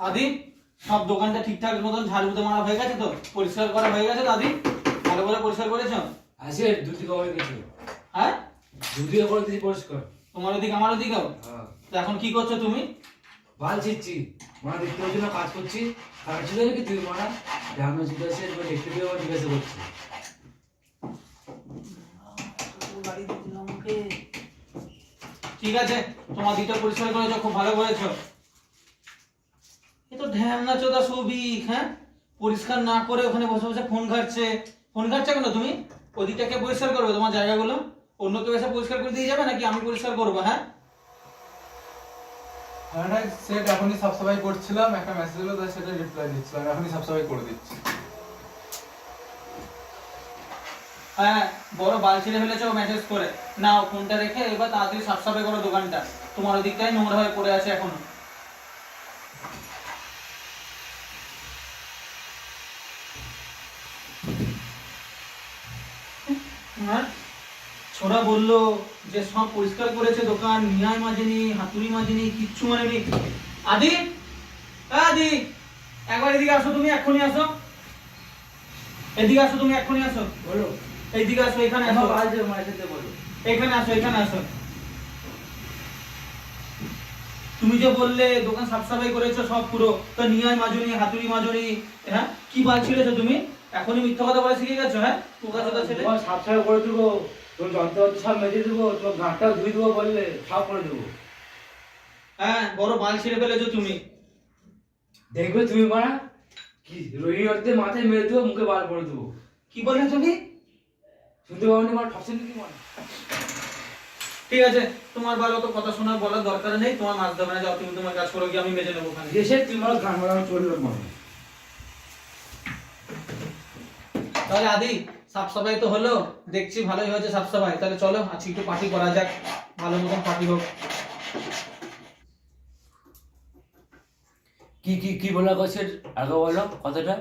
আদি সব দোকানটা ঠিকঠাক মতন ঝাড়ু মারা হয়ে গেছে তো? পরিষ্কার করা হয়ে গেছে তো আদি? ভালো করে পরিষ্কার করেছো? আছে দুটি কভার গেছে। হ্যাঁ দুটি করে দিয়েছি পরিষ্কার। তোমার ওদিকে আমার ওদিকেও? হ্যাঁ। তো এখন কি করছো তুমি? বাল ছিচ্ছি, মারা দেখতে পাচ্ছি না কাজ করছি। কাজ ছিল নাকি তুই মারা গ্রামে ছুটে এসে দেখতে পেয়ে আমার জিজ্ঞাসা করছি। ঠিক আছে, তোমার দিকটা পরিষ্কার করেছো, খুব ভালো করেছো। এ তো ঢ্যামনা চোদা সৌভিক, হ্যাঁ পরিষ্কার না করে ওখানে বসে বসে ফোন ঘাটছে। ফোন ঘাটছে কেন তুমি? ওদিকটাকে পরিষ্কার করবে তোমার জায়গাগুলো? অন্য কেউ এসে পরিষ্কার করে দিয়ে যাবে নাকি আমি পরিষ্কার করবো? হ্যাঁ হ্যাঁ সেট এখনই সাফ সাফাই করছিলাম, একটা মেসেজ এলো তাই সেটা রিপ্লাই দিচ্ছিলাম, এখনই সাফ সাফাই করে দিচ্ছি। হ্যাঁ, বড় বাল ছিঁড়ে ফেলেছো মেসেজ করে। নাও ফোনটা রেখে এবার তাড়াতাড়ি সাফ সাফাই করো দোকানটা। তোমার ওদিকটাই নোংরা হয়ে পড়ে আছে এখনো। হ্যাঁ ছোড়া বললো যে সব পরিষ্কার করেছে দোকান, নিয়াই মাজেনি, হাতুড়ি মাজেনি, কিচ্ছু মানেনি। আদি আদি একবার এদিকে আসো, তুমি এক্ষুনি আসো। এদিকে আসো, তুমি এক্ষুনি আসো। বলো। এইদিকে আসো, এখানে আসো। আমার বাল যে মায়ের সাথে বলো। এখানে আসো, এখানে আসো। তুমি যে বললে দোকান সাফ সাফাই করেছো সব পুরো, তো নিয়াই মাজুনি, হাতুড়ি মাজুনি, হ্যাঁ কি বাল ছিঁড়েছো তুমি? এখনই মিথ্যা কথা বলা শিখে গেছো? হ্যাঁ পোকা চোদা ছেলে। তোমার সাফ সাফাই করে দেবো, তোর যন্ত্রপাতি সব মেজে দেবো, তোর ঘাটটাও ধুয়ে দেবো, বললে সব করে দেবো। হ্যাঁ বড় বাল ছিঁড়ে ফেলেছো তুমি। দেখবে তুমি মারা কি রোহিণী অর্ধে মাথায় মেরে দেবো, মুখে বাল করে দেবো। কি বললে তুমি? শুনতে পাবনি মারা, ঠকছে নাকি মারা? ঠিক আছে, তোমার ভালো তো কথা শোনার বলার দরকার নেই। তোমার মাছ দেবে না, যাও তুমি তোমার কাজ করো, গিয়ে আমি মেজে নেবো ওখানে। এসে তুই মারা গান মারা চললো মারা। তাহলে আদি সাফ সাফাই তো হলো, দেখছি ভালোই হয়েছে সাফ সাফাই। তাহলে চলো আজকে একটু পার্টি করা যাক, ভালো মতন পার্টি হোক। কি কি কি বলা করছে আগে বলো কথাটা।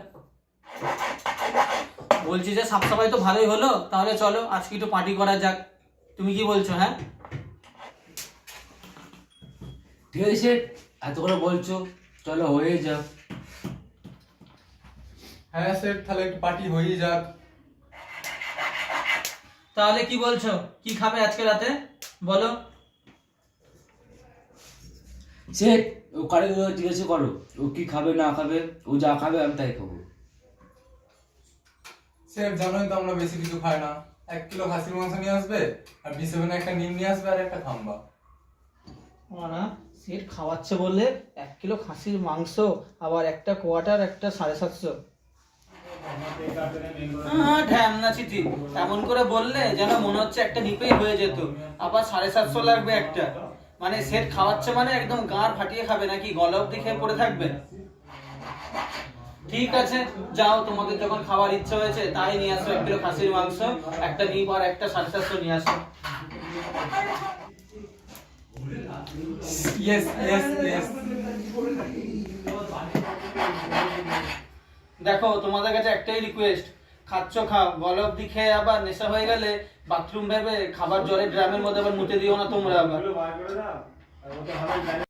বলছি যে সাফ সাফাই তো ভালোই হলো, তাহলে চলো আজকে একটু পার্টি করা যাক। তুমি কি বলছো? হ্যাঁ ঠিক আছে, এত করে বলছো, চলো হয়ে যাক। হ্যাঁ সেট, তাহলে একটু পার্টি হয়েই যাক। তাহলে কি বলছো, কি খাবে আজকে রাতে বলো? সে ও কারে জিজ্ঞাসা করো, ও কি খাবে না খাবে, ও যা খাবে আমি তাই খাবো। সেট জানোই তো আমরা বেশি কিছু খাই না, 1 কিলো খাসির মাংস নিয়ে আসবে, আর B7 একটা নিম নিয়ে আসবে, আর একটা খাম্বা। না সেট খাওয়াচ্ছে বললে 1 কিলো খাসির মাংস, আবার একটা কোয়াটার, একটা 750। ঢ্যামনা চিঠি এমন করে বললে যেন মনে হচ্ছে একটা নিপেই হয়ে যেত, আবার 750 লাগবে একটা। মানে সেট খাওয়াচ্ছে মানে একদম গাঁড় ফাটিয়ে খাবে নাকি? গলা অব্দি খেয়ে পড়ে থাকবে? ঠিক আছে যাও, তোমাদের যখন খাওয়ার ইচ্ছা হয়েছে তাই নিয়ে আসো। 1 কিলো খাসির মাংস, একটা নিপ আর একটা 750 নিয়ে আসো। Yes yes yes. দেখো তোমাদের কাছে একটাই রিকোয়েস্ট, খাচ্ছ খাও, গলা অব্দি খেয়ে আবার নেশা হয়ে গেলে বাথরুম ভেবে খাবার জলে ড্রামের মধ্যে আবার মুতে দিও না তোমরা আবার।